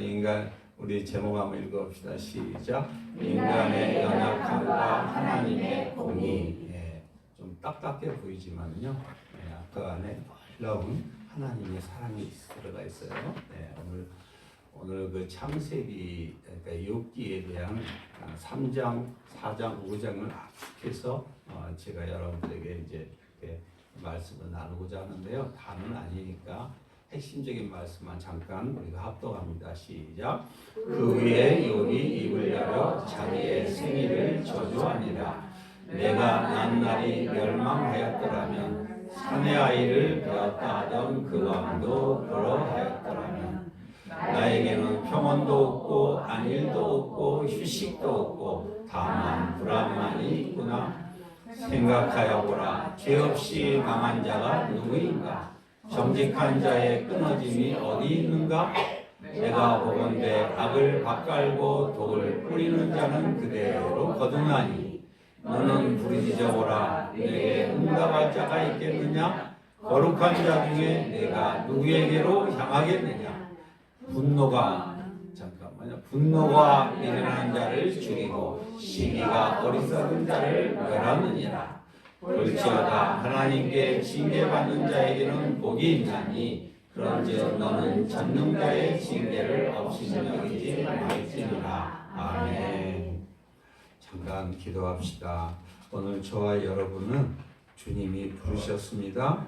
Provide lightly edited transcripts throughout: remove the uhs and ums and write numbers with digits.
인간 우리 제목 한번 읽어봅시다. 시작. 인간의 연약함과 하나님의 공의. 좀 딱딱해 보이지만요. 그 안에 놀라운 하나님의 사랑이 들어가 있어요. 오늘 그 창세기, 그러니까 욥기에 대한 3장, 4장, 5장을 압축해서 제가 여러분들에게 이제 이렇게 말씀을 나누고자 하는데요. 다는 아니니까 핵심적인 말씀만 잠깐 우리가 합독합니다. 시작. 그 후에 욥이 입을 열어 자기의 생일을 저주하니라. 내가 난 날이 멸망하였더라면 사내 아이를 배웠다 하던 그 왕도 그러하였더라면 나에게는 평온도 없고 안일도 없고 휴식도 없고 다만 불안만이 있구나. 생각하여 보라. 죄 없이 망한 자가 누구인가? 정직한 자의 끊어짐이 어디 있는가? 내가 보건대 악을 밭갈고 독을 뿌리는 자는 그대로 거듭나니 너는 부르짖어보라. 내게 응답할 자가 있겠느냐? 거룩한 자 중에 내가 누구에게로 향하겠느냐? 분노가 미련한 자를 죽이고 시기가 어리석은 자를 멸하느니라. 볼지어다 하나님께 징계받는 자에게는 복이 있나니 그런즉 너는 전능자의 징계를 없이 여기지 말지니라. 아멘. 잠깐 기도합시다. 오늘 저와 여러분은 주님이 부르셨습니다.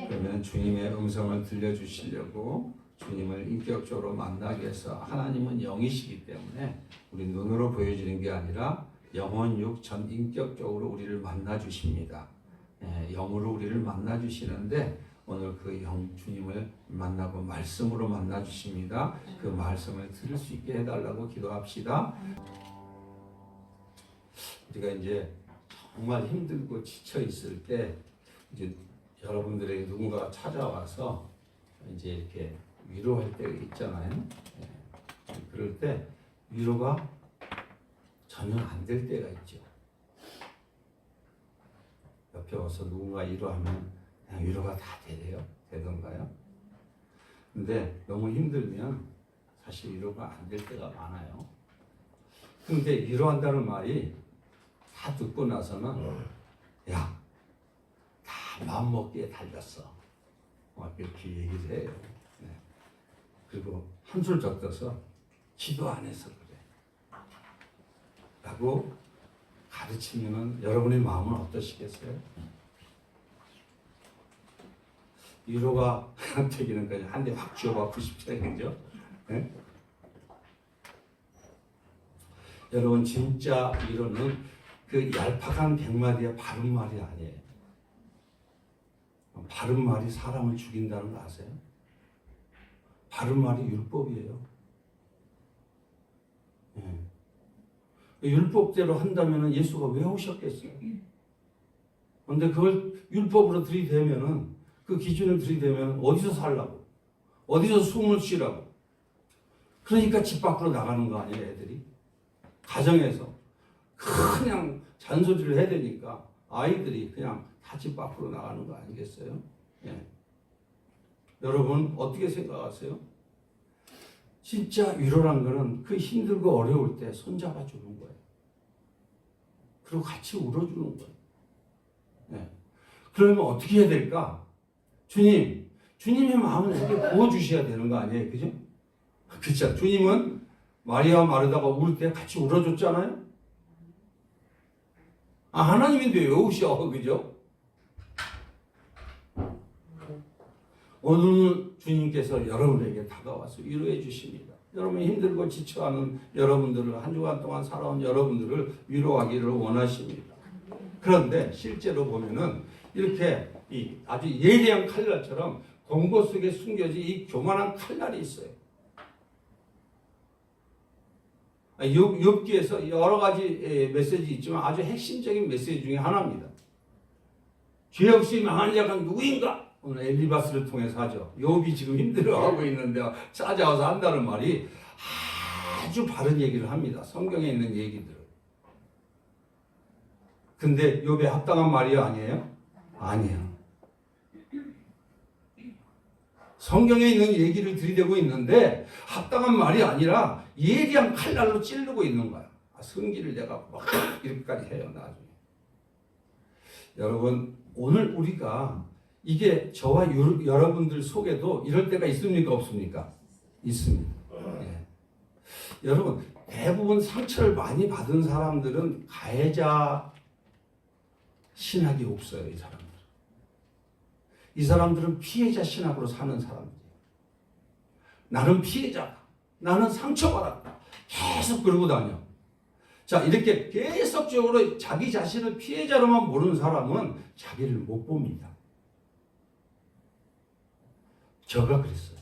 그러면 주님의 음성을 들려주시려고 주님을 인격적으로 만나기 위해서 하나님은 영이시기 때문에 우리 눈으로 보여지는 게 아니라 영혼, 육, 전 인격적으로 우리를 만나 주십니다. 영으로 우리를 만나 주시는데 오늘 그 영 주님을 만나고 말씀으로 만나 주십니다. 그 말씀을 들을 수 있게 해달라고 기도합시다. 우리가 이제 정말 힘들고 지쳐 있을 때 이제 여러분들에게 누군가가 찾아와서 이제 이렇게 위로할 때가 있잖아요. 그럴 때 위로가 전혀 안 될 때가 있죠. 옆에 와서 누군가 위로하면 그냥 위로가 다 되던가요? 근데 너무 힘들면 사실 위로가 안 될 때가 많아요. 근데 위로한다는 말이 다 듣고 나서는 야, 다 마음먹기에 달렸어. 막 이렇게 얘기를 해요. 그리고 한술 더 떠서 기도 안 해서 그래 라고 가르치면 여러분의 마음은 어떠시겠어요? 위로가 되기는 그냥 한 대 확 쥐어받고 싶다 그죠? 네? 여러분 진짜 위로는 그 얄팍한 100마디의 바른 말이 아니에요. 바른 말이 사람을 죽인다는 거 아세요? 바른 말이 율법이에요. 율법대로 한다면 예수가 왜 오셨겠어요? 그런데 그걸 율법으로 들이대면 그 기준을 들이대면 어디서 살라고? 어디서 숨을 쉬라고? 그러니까 집 밖으로 나가는 거 아니에요, 애들이? 가정에서 그냥 잔소리를 해야 되니까 아이들이 그냥 다 집 밖으로 나가는 거 아니겠어요? 여러분 어떻게 생각하세요? 진짜 위로란 거는 그 힘들고 어려울 때 손잡아 주는 거예요. 그리고 같이 울어주는 거예요. 그러면 어떻게 해야 될까? 주님의 마음을 이렇게 부어주셔야 되는 거 아니에요? 그죠? 그렇죠. 주님은 마리아 마르다가 울 때 같이 울어줬잖아요? 하나님인데 왜 우셔? 그죠? 오늘 주님께서 여러분에게 다가와서 위로해 주십니다. 여러분이 힘들고 지쳐하는 여러분들을 한 주간 동안 살아온 여러분들을 위로하기를 원하십니다. 그런데 실제로 보면은 이렇게 아주 예리한 칼날처럼 공고 속에 숨겨진 이 교만한 칼날이 있어요. 욥기에서 여러 가지 메시지 있지만 아주 핵심적인 메시지 중에 하나입니다. 죄 없이 망한 자가 누구인가? 오늘 엘리바스를 통해서 하죠. 욥이 지금 힘들어하고 있는데 찾아와서 한다는 말이 아주 바른 얘기를 합니다. 성경에 있는 얘기들을. 근데 욥에 합당한 말이 아니에요? 아니에요. 성경에 있는 얘기를 들이대고 있는데 합당한 말이 아니라 예리한 칼날로 찌르고 있는 거야. 성기를 내가 막 이렇게까지 해요, 나중에. 여러분, 오늘 우리가 이게 저와 여러분들 속에도 이럴 때가 있습니까, 없습니까? 있습니다. 예. 여러분, 대부분 상처를 많이 받은 사람들은 가해자 신학이 없어요, 이 사람들은. 이 사람들은 피해자 신학으로 사는 사람들이에요. 나는 피해자다. 나는 상처받았다. 계속 그러고 다녀. 자, 이렇게 계속적으로 자기 자신을 피해자로만 보는 사람은 자기를 못 봅니다. 제가 그랬어요.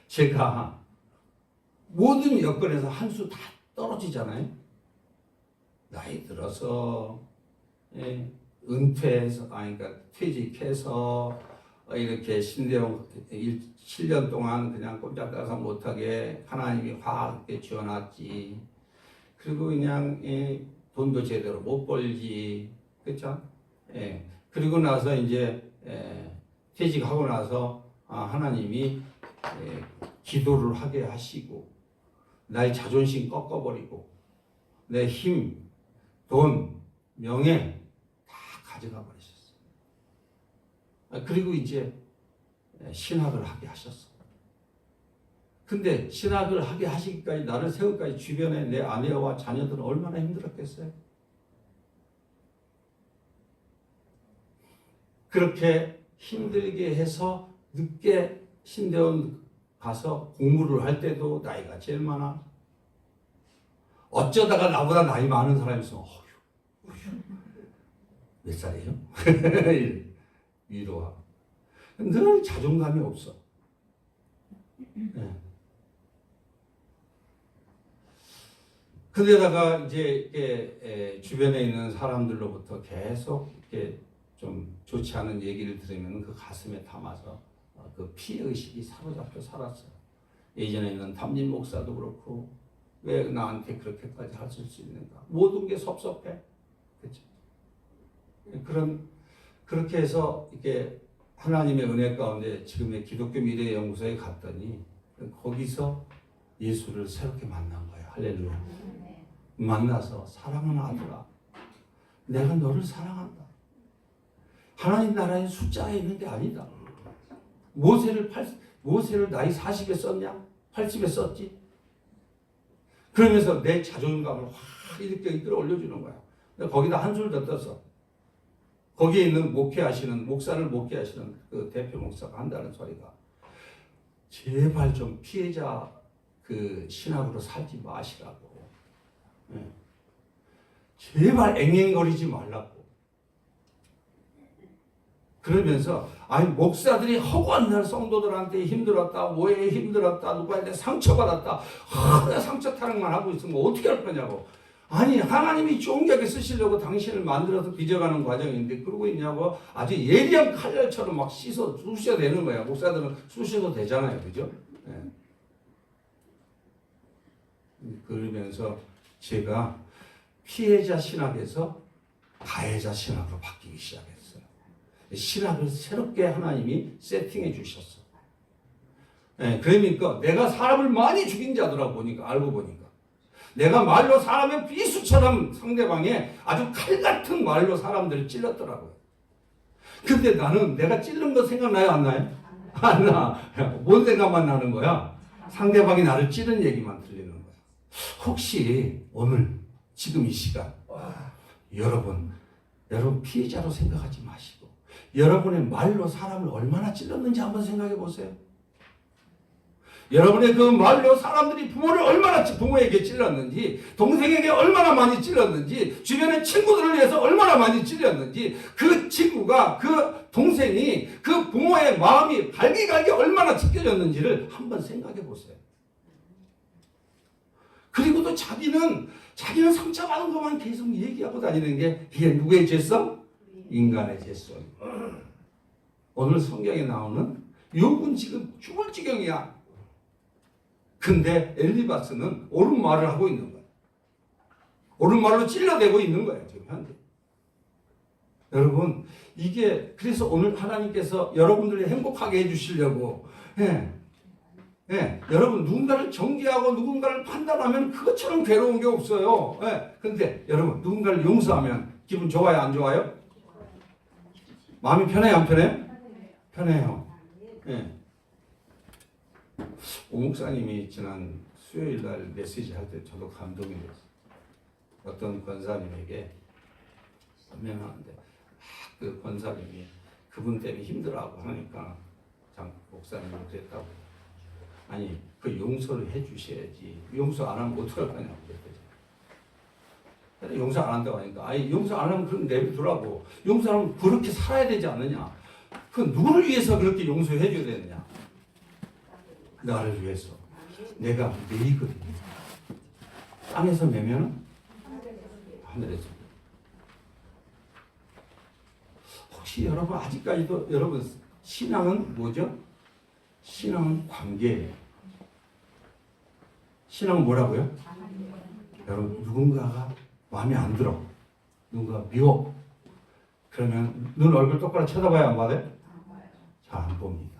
제가 모든 여건에서 한 수 다 떨어지잖아요. 나이 들어서, 예, 은퇴해서, 그러니까 퇴직해서, 이렇게 신대용 7년 동안 그냥 꼼짝달싹 못하게 하나님이 화하게 지어놨지. 그리고 그냥, 예, 돈도 제대로 못 벌지. 그렇죠? 예. 그리고 나서 이제, 퇴직하고 나서 하나님이 기도를 하게 하시고 나의 자존심 꺾어버리고 내 힘, 돈, 명예 다 가져가 버리셨어요. 그리고 이제 신학을 하게 하셨어. 근데 신학을 하게 하시기까지 나를 세우기까지 주변에 내 아내와 자녀들은 얼마나 힘들었겠어요? 그렇게 힘들게 해서 늦게 신대원 가서 공부를 할 때도 나이가 제일 많아. 어쩌다가 나보다 나이 많은 사람이 있어. 몇 살이에요? 위로하고. 늘 자존감이 없어. 네. 그러다가 이제 이렇게 주변에 있는 사람들로부터 계속 이렇게 좀 좋지 않은 얘기를 들으면 그 가슴에 담아서 그 피해의식이 사로잡혀 살았어요. 예전에 있는 담임 목사도 그렇고 왜 나한테 그렇게까지 하실 수 있는가? 모든 게 섭섭해. 그렇죠? 그렇게 해서 이게 하나님의 은혜 가운데 지금의 기독교 미래연구소에 갔더니 거기서 예수를 새롭게 만난 거예요. 할렐루야. 만나서 사랑하는 아들아, 내가 너를 사랑한다. 하나님 나라의 숫자에 있는 게 아니다. 모세를 나이 40에 썼냐? 80에 썼지? 그러면서 내 자존감을 확 이렇게 이끌어올려주는 거야. 거기다 한술 더 떠서 거기에 있는 목사를 목회하시는 그 대표 목사가 한다는 소리가 제발 좀 피해자 그 신학으로 살지 마시라고. 네. 제발 앵앵거리지 말라고. 그러면서 목사들이 허구한 날 성도들한테 힘들었다, 오해에 힘들었다, 누구한테 상처받았다, 내가 상처 타령만 하고 있으면 어떻게 할 거냐고. 하나님이 존귀하게 쓰시려고 당신을 만들어서 빚어가는 과정인데 그러고 있냐고. 아주 예리한 칼날처럼 막 쑤셔야 되는 거야. 목사들은 쑤셔도 되잖아요, 그죠? 네. 그러면서 제가 피해자 신학에서 가해자 신학으로 바뀌기 시작했어요. 신학을 새롭게 하나님이 세팅해 주셨어. 네, 그러니까 내가 사람을 많이 죽인 자더라 보니까, 알고 보니까. 내가 말로 사람의 비수처럼 상대방에 아주 칼 같은 말로 사람들을 찔렀더라고요. 근데 나는 내가 찔른 거 생각나요, 안 나요? 안 나. 뭔 생각만 나는 거야? 상대방이 나를 찌른 얘기만 들리는 거야. 혹시 오늘, 지금 이 시간, 여러분 피해자로 생각하지 마시고, 여러분의 말로 사람을 얼마나 찔렀는지 한번 생각해 보세요. 여러분의 그 말로 사람들이 부모에게 찔렀는지, 동생에게 얼마나 많이 찔렀는지, 주변의 친구들을 위해서 얼마나 많이 찔렸는지, 그 친구가, 그 동생이, 그 부모의 마음이 갈기갈기 얼마나 찢겨졌는지를 한번 생각해 보세요. 그리고 또 자기는 상처받은 것만 계속 얘기하고 다니는 게 이게 누구의 죄성? 인간의 죄성. 오늘 성경에 나오는 욥은 지금 죽을 지경이야. 근데 엘리바스는 옳은 말을 하고 있는 거야. 옳은 말로 찔러대고 있는 거야, 지금 현재. 여러분, 이게 그래서 오늘 하나님께서 여러분들이 행복하게 해주시려고, 여러분 누군가를 정죄하고 누군가를 판단하면 그것처럼 괴로운 게 없어요. 근데 여러분 누군가를 용서하면 기분 좋아요, 안 좋아요? 마음이 편해요, 안 편해요? 편해요. 오 목사님이 지난 수요일 날 메시지 할 때 저도 감동이 됐어요. 어떤 권사님에게 설명하는데 그 권사님이 그분 때문에 힘들어하고 하니까 장 목사님이 그랬다고. 아니 그 용서를 해주셔야지. 용서 안 하면 어떡할 거냐고 그랬더니 용서 안 한다고 하니까 아니 용서 안 하면 그럼 내비두라고. 용서하면 그렇게 살아야 되지 않느냐. 그 누구를 위해서 그렇게 용서해 줘야 되느냐. 나를 위해서. 내가 매이거든요. 땅에서 매면 하늘에서. 혹시 여러분 아직까지도 여러분 신앙은 뭐죠? 신앙은 관계예요. 신앙은 뭐라고요? 여러분 누군가가 마음에 안 들어. 누군가 미워. 그러면 눈 얼굴 똑바로 쳐다봐야 안 받아요? 잘 안 봅니다.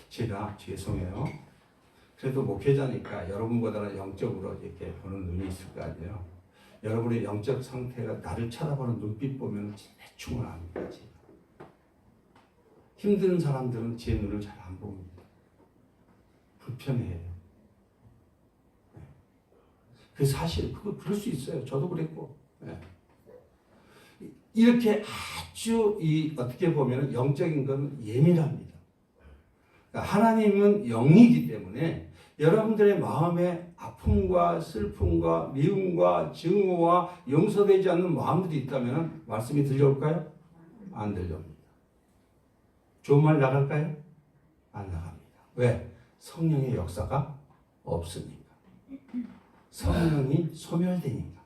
제가 죄송해요. 그래도 목회자니까 여러분보다는 영적으로 이렇게 보는 눈이 있을 거 아니에요. 여러분의 영적 상태가 나를 쳐다보는 눈빛 보면 대충은 압니다. 제가. 힘든 사람들은 제 눈을 잘 안 봅니다. 불편해요. 그 사실 그럴 수 있어요. 저도 그랬고. 이렇게 아주 어떻게 보면 영적인 건 예민합니다. 하나님은 영이기 때문에 여러분들의 마음에 아픔과 슬픔과 미움과 증오와 용서되지 않는 마음들이 있다면 말씀이 들려올까요? 안 들려옵니다. 좋은 말 나갈까요? 안 나갑니다. 왜? 성령의 역사가 없으니까. 성령이 소멸되니까.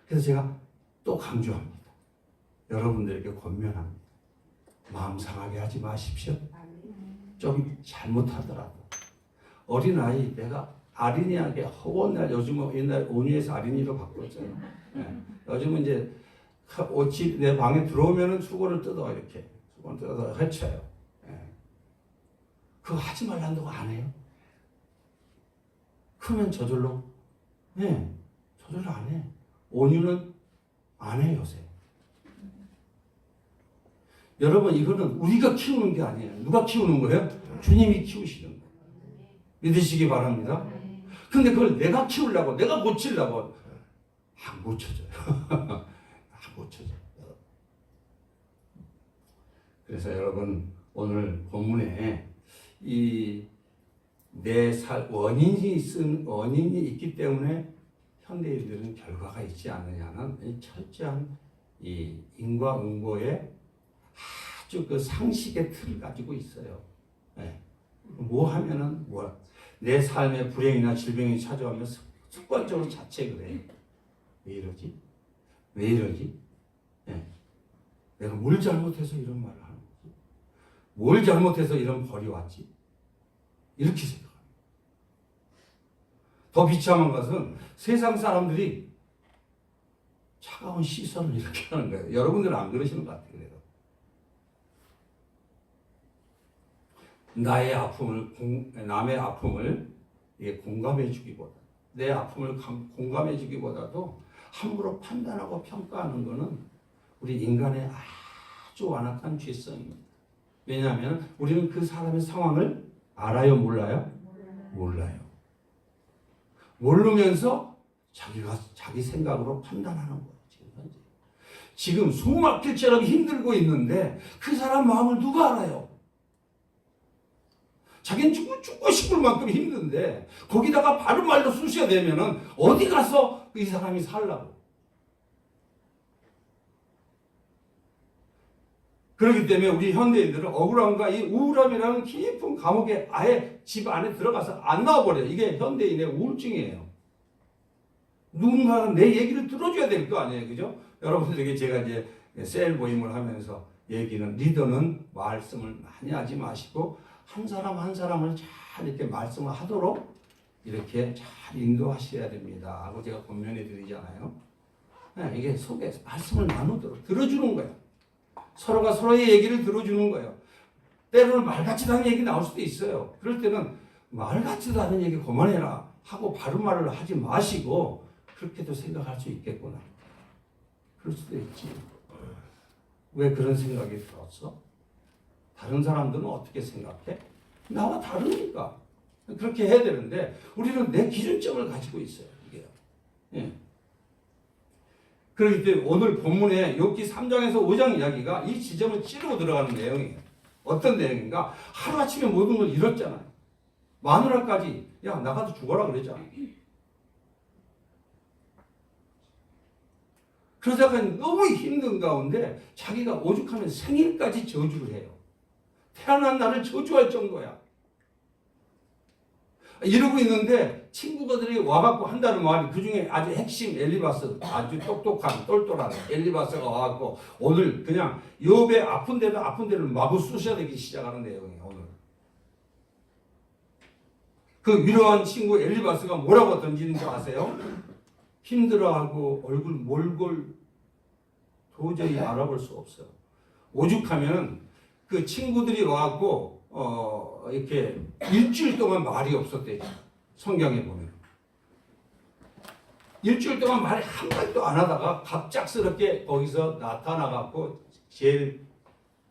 그래서 제가 또 강조합니다. 여러분들에게 권면합니다. 마음 상하게 하지 마십시오. 좀 잘못하더라도 어린아이 내가 아린이에게 허원날 요즘은 옛날 온유에서 아린이로 바꿨잖아요. 요즘은 이제 옷이 내 방에 들어오면은 수건을 뜯어 이렇게 수건을 뜯어서 헤쳐요. 그거 하지 말란다고 안 해요. 크면 저절로 저절로 안 해. 온유는 안 해 요새. 여러분 이거는 우리가 키우는 게 아니에요. 누가 키우는 거예요? 주님이 키우시는 거예요. 믿으시기 바랍니다. 근데 그걸 내가 키우려고 내가 고치려고 안 고쳐져요. 안 고쳐져요. 그래서 여러분 오늘 본문에 이 내 원인이 있기 때문에 현대인들은 결과가 있지 않느냐는 철저한 이 인과응보의 아주 그 상식의 틀을 가지고 있어요. 뭐 하면은 내 삶에 불행이나 질병이 찾아오면 습관적으로 자책을 해. 왜 이러지? 왜 이러지? 내가 뭘 잘못해서 이런 말을 하는 거지? 뭘 잘못해서 이런 벌이 왔지? 이렇게 생각합니다. 더 비참한 것은 세상 사람들이 차가운 시선을 이렇게 하는 거예요. 여러분들은 안 그러시는 것 같아요. 그래도. 남의 아픔을 공감해 주기보다 내 아픔을 공감해 주기보다도 함부로 판단하고 평가하는 것은 우리 인간의 아주 완악한 죄성입니다. 왜냐하면 우리는 그 사람의 상황을 알아요, 몰라요? 몰라요. 모르면서 자기 생각으로 판단하는 거예요. 지금 숨막힐처럼 힘들고 있는데 그 사람 마음을 누가 알아요? 자기는 죽고 싶을 만큼 힘든데 거기다가 바른 말로 쑤셔야 되면은 어디 가서 이 사람이 살라고. 그렇기 때문에 우리 현대인들은 억울함과 이 우울함이라는 깊은 감옥에 아예 집 안에 들어가서 안 나와버려요. 이게 현대인의 우울증이에요. 누군가가 내 얘기를 들어줘야 될 거 아니에요. 그죠? 여러분들에게 제가 이제 셀 모임을 하면서 얘기는 리더는 말씀을 많이 하지 마시고 한 사람 한 사람을 잘 이렇게 말씀을 하도록 이렇게 잘 인도하셔야 됩니다 하고 제가 권면해 드리잖아요. 이게 속에 말씀을 나누도록 들어주는 거예요. 서로가 서로의 얘기를 들어주는 거예요. 때로는 말 같지도 않은 얘기 나올 수도 있어요. 그럴 때는 말 같지도 않은 얘기 그만해라 하고 바른 말을 하지 마시고 그렇게도 생각할 수 있겠구나. 그럴 수도 있지. 왜 그런 생각이 들었어? 다른 사람들은 어떻게 생각해? 나와 다르니까. 그렇게 해야 되는데 우리는 내 기준점을 가지고 있어요. 이게요. 예. 그렇기 때문에 오늘 본문에 욥기 3장에서 5장 이야기가 이 지점을 찌르고 들어가는 내용이에요. 어떤 내용인가? 하루아침에 모든 걸 잃었잖아요. 마누라까지 야 나가도 죽어라 그랬잖아. 그러다가 너무 힘든 가운데 자기가 오죽하면 생일까지 저주를 해요. 태어난 날을 저주할 정도야. 이러고 있는데 친구들이 와갖고 한다는 말이 그중에 아주 핵심 엘리바스 아주 똑똑한 똘똘한 엘리바스가 와갖고 오늘 그냥 욥의 아픈 데를 마구 쑤셔대기 시작하는 내용이에요. 오늘 그 위로한 친구 엘리바스가 뭐라고 던지는 줄 아세요? 힘들어하고 얼굴 몰골 도저히 알아볼 수 없어요. 오죽하면 그 친구들이 와갖고 이렇게 일주일 동안 말이 없었대요. 성경에 보면 일주일 동안 말이 한 마디도 안 하다가 갑작스럽게 거기서 나타나갖고 제일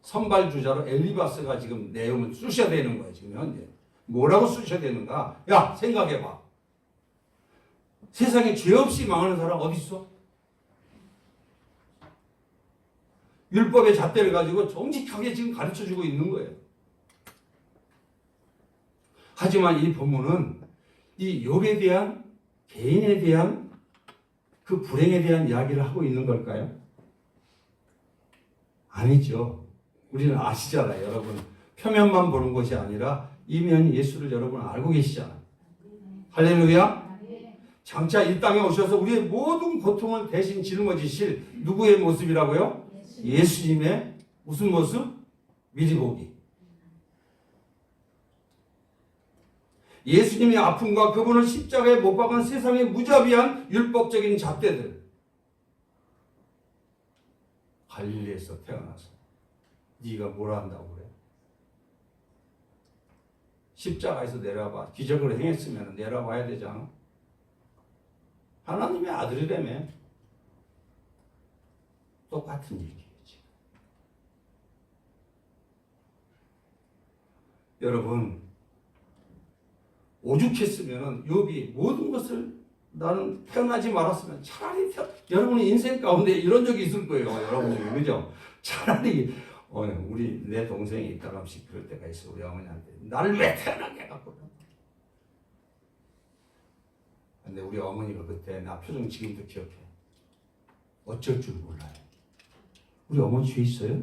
선발주자로 엘리바스가 지금 내용을 쑤셔대는 거예요. 지금 현재 뭐라고 쑤셔대는가? 야 생각해봐. 세상에 죄 없이 망하는 사람 어디 있어? 율법의 잣대를 가지고 정직하게 지금 가르쳐주고 있는 거예요. 하지만 이 본문은 이 욥에 대한 개인에 대한 그 불행에 대한 이야기를 하고 있는 걸까요? 아니죠. 우리는 아시잖아요. 여러분 표면만 보는 것이 아니라 이면 예수를 여러분 알고 계시잖아요. 할렐루야. 장차 이 땅에 오셔서 우리의 모든 고통을 대신 짊어지실 누구의 모습이라고요? 예수님의 무슨 모습? 미리 보기. 예수님의 아픔과 그분을 십자가에 못 박은 세상의 무자비한 율법적인 잣대들. 갈릴리에서 태어나서 네가 뭘 한다고 그래? 십자가에서 내려봐. 기적을 행했으면 내려봐야 되잖아. 하나님의 아들이라며. 똑같은 얘기예요. 여러분 오죽했으면 욥이 모든 것을 나는 태어나지 말았으면 차라리 여러분의 인생 가운데 이런 적이 있을 거예요. 여러분이 그죠? 차라리 우리 내 동생이 가끔씩 그럴 때가 있어. 우리 어머니한테 나를 왜 태어나게 해갖고. 근데 우리 어머니가 그때 나 표정 지금도 기억해. 어쩔 줄 몰라요. 우리 어머니 죄 있어요?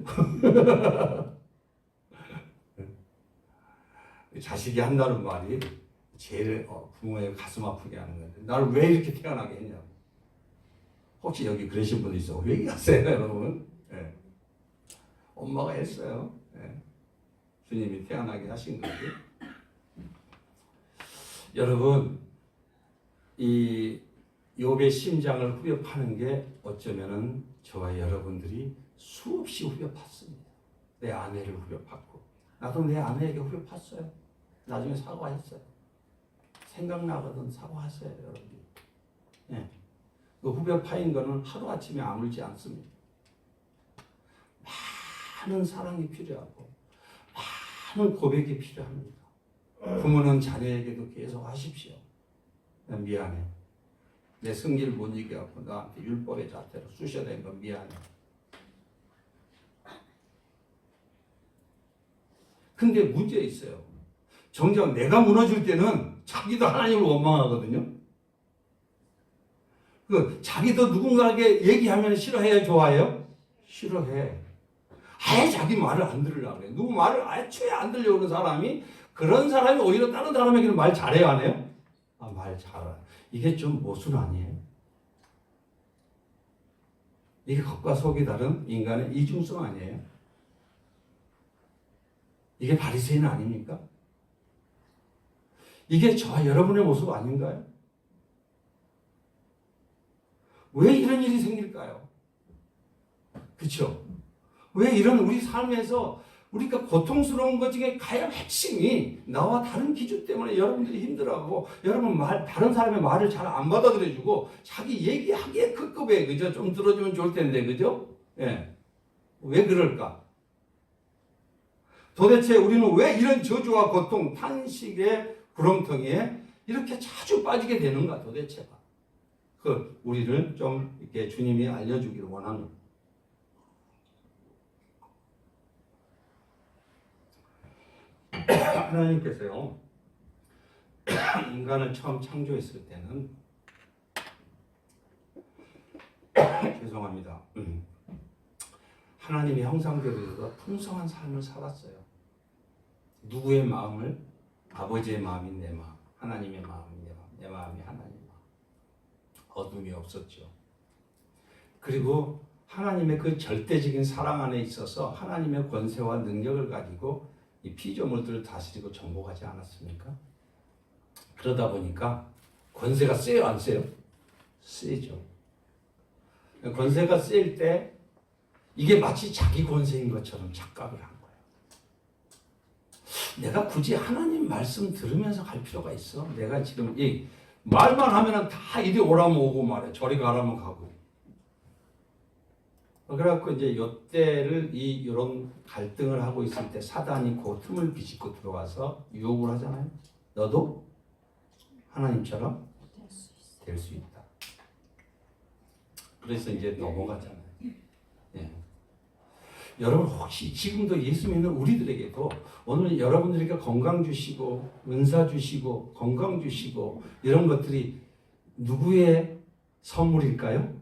자식이 한다는 말이 제일 부모의 가슴 아프게 하는 건데 나를 왜 이렇게 태어나게 했냐고. 혹시 여기 그러신 분 있어? 왜 얘기하세요 여러분? 네. 엄마가 했어요. 네. 주님이 태어나게 하신 거지. 여러분 이 욥의 심장을 후벼 파는 게 어쩌면은 저와 여러분들이 수없이 후벼 팠습니다. 내 아내를 후벼 팠고 나도 내 아내에게 후벼 팠어요. 나중에 사과했어요. 생각나거든 사과하세요, 여러분. 네. 그 후벼 파인 거는 하루아침에 아물지 않습니다. 많은 사랑이 필요하고 많은 고백이 필요합니다. 부모는 자녀에게도 계속 하십시오. 미안해. 내 승리를 못 이겨갖고 나한테 율법의 잣대로 쑤셔댄 건 미안해. 근데 문제 있어요. 정작 내가 무너질 때는 자기도 하나님을 원망하거든요. 자기도 누군가에게 얘기하면 싫어해요, 좋아해요? 싫어해. 아예 자기 말을 안 들으려고 그래. 누구 말을 애초에 안 들려오는 사람이 그런 사람이 오히려 다른 사람에게는 말 잘해요, 안 해요? 말 잘해. 이게 좀 모순 아니에요? 이게 겉과 속이 다른 인간의 이중성 아니에요? 이게 바리새인 아닙니까? 이게 저와 여러분의 모습 아닌가요? 왜 이런 일이 생길까요? 그렇죠? 왜 이런 우리 삶에서 우리가 고통스러운 것 중에 가장 핵심이 나와 다른 기준 때문에 여러분들이 힘들어하고 여러분 다른 사람의 말을 잘 안 받아들여주고 자기 얘기하기에 급급해. 그죠? 좀 들어주면 좋을 텐데. 그죠? 예. 왜 그럴까? 도대체 우리는 왜 이런 저주와 고통, 탄식의 구렁텅이에 이렇게 자주 빠지게 되는가 도대체가? 우리를 좀 이렇게 주님이 알려주기를 원합니다. 하나님께서요, 인간을 처음 창조했을 때는, 죄송합니다. 하나님의 형상대로 풍성한 삶을 살았어요. 누구의 마음을? 아버지의 마음이 내 마음, 하나님의 마음이 내 마음, 내 마음이 하나님의 마음. 어둠이 없었죠. 그리고 하나님의 그 절대적인 사랑 안에 있어서 하나님의 권세와 능력을 가지고 이 피조물들을 다스리고 정복하지 않았습니까? 그러다 보니까 권세가 세요, 안 세요? 세죠. 권세가 셀 때 이게 마치 자기 권세인 것처럼 착각을 한 거예요. 내가 굳이 하나님 말씀 들으면서 갈 필요가 있어? 내가 지금 이 말만 하면은 다 이리 오라면 오고 말해, 저리 가라면 가고. 그래갖고 이제 요때를 이런 갈등을 하고 있을 때 사단이 그 틈을 비집고 들어와서 유혹을 하잖아요. 너도 하나님처럼 될 수 있다. 그래서 이제 넘어가잖아요. 예. 여러분 혹시 지금도 예수 믿는 우리들에게도 오늘 여러분들에게 건강 주시고 은사 주시고 건강 주시고 이런 것들이 누구의 선물일까요?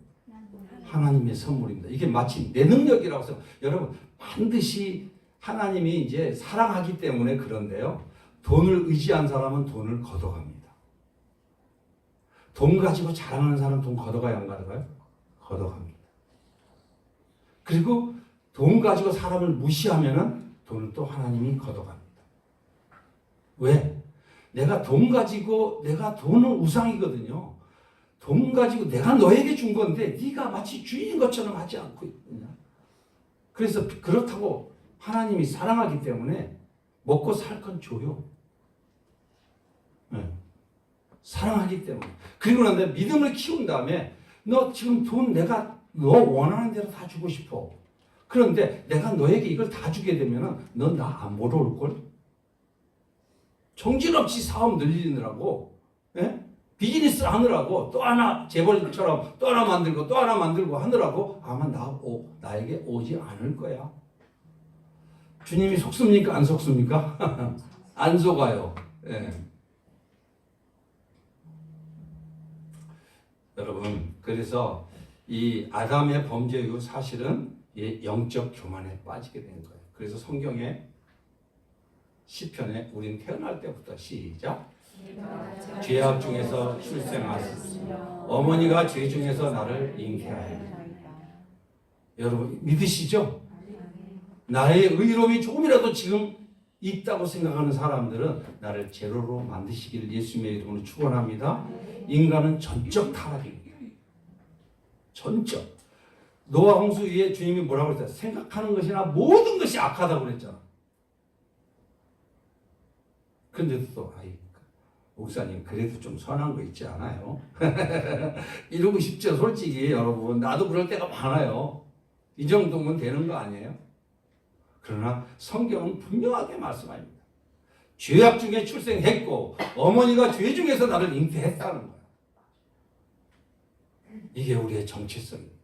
하나님의 선물입니다. 이게 마치 내 능력이라고 해서 여러분 반드시 하나님이 이제 사랑하기 때문에 그런데요. 돈을 의지한 사람은 돈을 걷어갑니다. 돈 가지고 자랑하는 사람 돈 걷어가야 안 걷어가요? 걷어갑니다. 그리고 돈 가지고 사람을 무시하면은 돈을 또 하나님이 걷어갑니다. 왜? 내가 돈 가지고 내가 돈은 우상이거든요. 돈 가지고 내가 너에게 준 건데 네가 마치 주인인 것처럼 하지 않고 있느냐. 그래서 그렇다고 하나님이 사랑하기 때문에 먹고 살 건 줘요. 네. 사랑하기 때문에. 그리고 난 다음에 믿음을 키운 다음에 너 지금 돈 내가 너 원하는 대로 다 주고 싶어. 그런데 내가 너에게 이걸 다 주게 되면은 넌 나 안 보러 올걸? 정신없이 사업 늘리느라고, 예? 비즈니스 하느라고 또 하나 재벌처럼 또 하나 만들고 또 하나 만들고 하느라고 아마 나에게 오지 않을 거야. 주님이 속습니까? 안 속습니까? 안 속아요. 예. 여러분, 그래서 이 아담의 범죄 이후 사실은 영적 교만에 빠지게 된 거예요. 그래서 성경에 시편에 우린 태어날 때부터 시작. 죄악 중에서 출생하였으며 어머니가 죄 중에서 나를 잉태하였다. 여러분 믿으시죠? 나의 의로움이 조금이라도 지금 있다고 생각하는 사람들은 나를 제로로 만드시기를 예수님의 이름으로 축원합니다. 인간은 전적 타락입니다. 전적. 노아 홍수 위에 주님이 뭐라고 그랬어요? 생각하는 것이나 모든 것이 악하다고 그랬잖아. 그런데도 또 목사님 그래도 좀 선한 거 있지 않아요? 이러고 싶죠. 솔직히 여러분 나도 그럴 때가 많아요. 이 정도면 되는 거 아니에요? 그러나 성경은 분명하게 말씀합니다. 죄악 중에 출생했고 어머니가 죄 중에서 나를 잉태했다는 거예요. 이게 우리의 정체성입니다.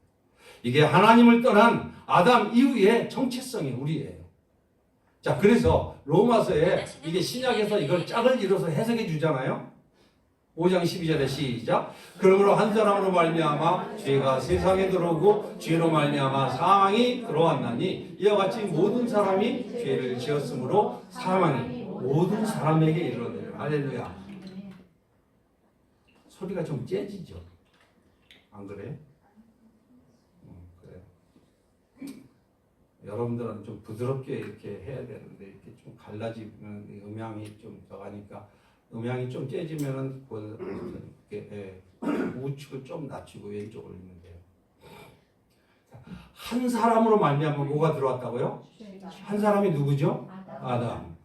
이게 하나님을 떠난 아담 이후의 정체성이 우리예요. 자, 그래서 로마서에 이게 신약에서 이걸 짝을 이뤄서 해석해 주잖아요. 5장 12절에 시작. 그러므로 한 사람으로 말미암아 죄가 세상에 들어오고 죄로 말미암아 사망이 들어왔나니 이와 같이 모든 사람이 죄를 지었으므로 사망이 모든 사람에게 이르렀느니라. 할렐루야. 소리가 좀 째지죠? 안 그래요? 그래요. 여러분들은 좀 부드럽게 이렇게 해야 되는데 이렇게 좀 갈라지면 음향이 좀 더가니까 음향이 좀 째지면은 이렇게 우측을 좀 낮추고 왼쪽을 올리면 돼요. 한 사람으로 말미암아 뭐가 들어왔다고요? 한 사람이 누구죠? 아담.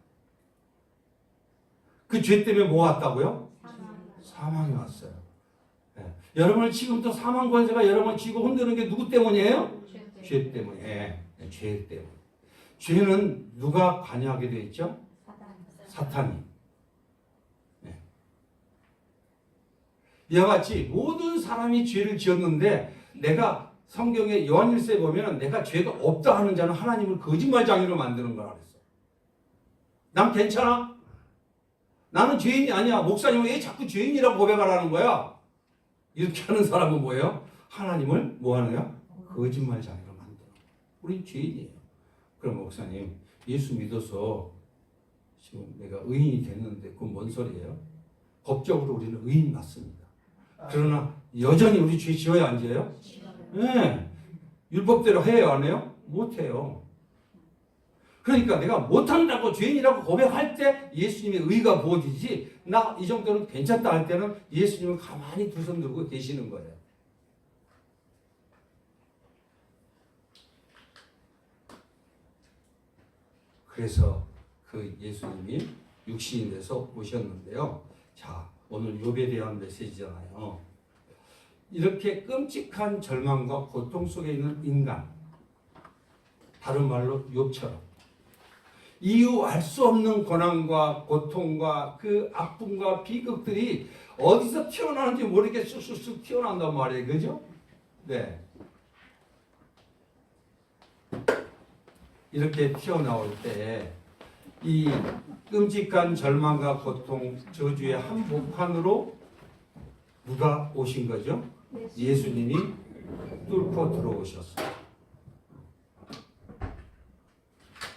그 죄 때문에 뭐 왔다고요? 사망이 왔어요. 예. 여러분을 지금부터 사망 권세가 여러분을 쥐고 흔드는 게 누구 때문이에요? 죄 때문에. 예. 죄 때문에. 죄는 누가 관여하게 되어 있죠? 사탄이. 예. 이와 같이 모든 사람이 죄를 지었는데 내가 성경의 요한일서에 보면 내가 죄가 없다 하는 자는 하나님을 거짓말장애로 만드는 거라 그랬어. 난 괜찮아? 나는 죄인이 아니야. 목사님은 왜 자꾸 죄인이라고 고백하라는 거야? 이렇게 하는 사람은 뭐예요? 하나님을 뭐 하는 거야? 거짓말장애로 만들어. 우린 죄인이에요. 그럼 목사님, 예수 믿어서 지금 내가 의인이 됐는데 그건 뭔 소리예요? 법적으로 우리는 의인 맞습니다. 그러나 여전히 우리 죄 지어야 안 지어요? 네. 율법대로 해요, 안 해요? 못 해요. 그러니까 내가 못한다고 죄인이라고 고백할 때 예수님의 의가 부어지지, 나 이 정도는 괜찮다 할 때는 예수님은 가만히 두 손 들고 계시는 거예요. 그래서 그 예수님이 육신이 돼서 오셨는데요. 자, 오늘 욥에 대한 메시지잖아요. 이렇게 끔찍한 절망과 고통 속에 있는 인간, 다른 말로 욥처럼 이유 알 수 없는 고난과 고통과 그 아픔과 비극들이 어디서 튀어나오는지 모르게 쑥쑥쑥 튀어나온단 말이에요. 그죠? 네. 이렇게 튀어나올 때 이 끔찍한 절망과 고통, 저주의 한복판으로 누가 오신 거죠? 예수님이 뚫고 들어오셨어요.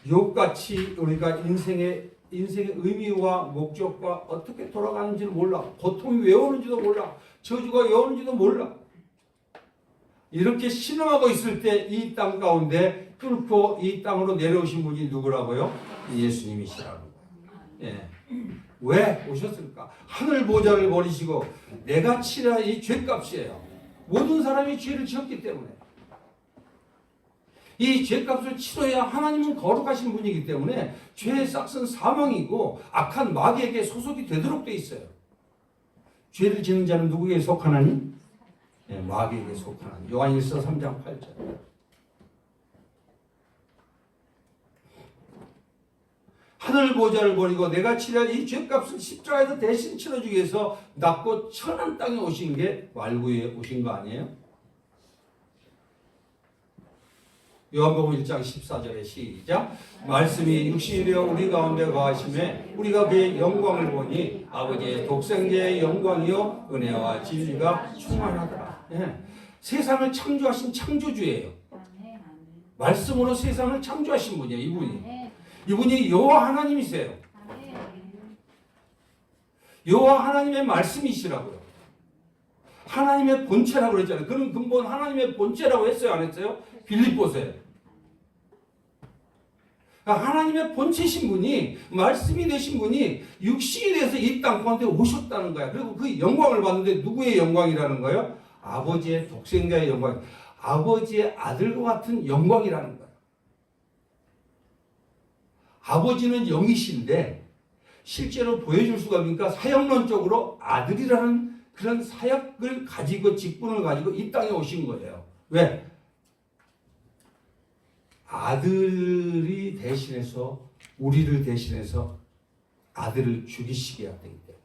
욥같이 우리가 인생의 의미와 목적과 어떻게 돌아가는지를 몰라. 고통이 왜 오는지도 몰라. 저주가 왜 오는지도 몰라. 이렇게 신음하고 있을 때 이 땅 가운데 뚫고 이 땅으로 내려오신 분이 누구라고요? 예수님이시라는 거예요. 예. 왜 오셨을까? 하늘 보좌를 버리시고 내가 치라 이 죄값이에요. 모든 사람이 죄를 지었기 때문에 이 죄값을 치러야 하나님은 거룩하신 분이기 때문에 죄의 싹은 사망이고 악한 마귀에게 소속이 되도록 돼 있어요. 죄를 지는 자는 누구에게 속하나니? 네, 마귀에게 속하나니. 요한일서 3장 8절. 하늘 보좌를 버리고 내가 치려 이 죄값을 십자가에서 대신 치러주기 위해서 낮고 천한 땅에 오신 게 말구에 오신 거 아니에요? 요한복음 1장 14절에 시작. 말씀이 육신이 되어 우리 가운데 거하심에 우리가 그의 영광을 보니 아버지의 독생자의 영광이요 은혜와 진리가 충만하더라. 예. 세상을 창조하신 창조주예요. 말씀으로 세상을 창조하신 분이에요. 이분이 여호와 하나님이세요. 여호와 하나님의 말씀이시라고요. 하나님의 본체라고 그랬잖아요. 그런 근본 하나님의 본체라고 했어요, 안 했어요? 빌립보서에. 하나님의 본체신 분이, 말씀이 되신 분이 육신이 돼서 이 땅 가운데 오셨다는 거야. 그리고 그 영광을 받는데 누구의 영광이라는 거예요? 아버지의 독생자의 영광, 아버지의 아들과 같은 영광이라는 거예요. 아버지는 영이신데 실제로 보여줄 수가 없으니까 사역론적으로 아들이라는 그런 사역을 가지고 직분을 가지고 이 땅에 오신 거예요. 왜? 아들이 대신해서 우리를 대신해서 아들을 죽이시게 해야 되기 때문에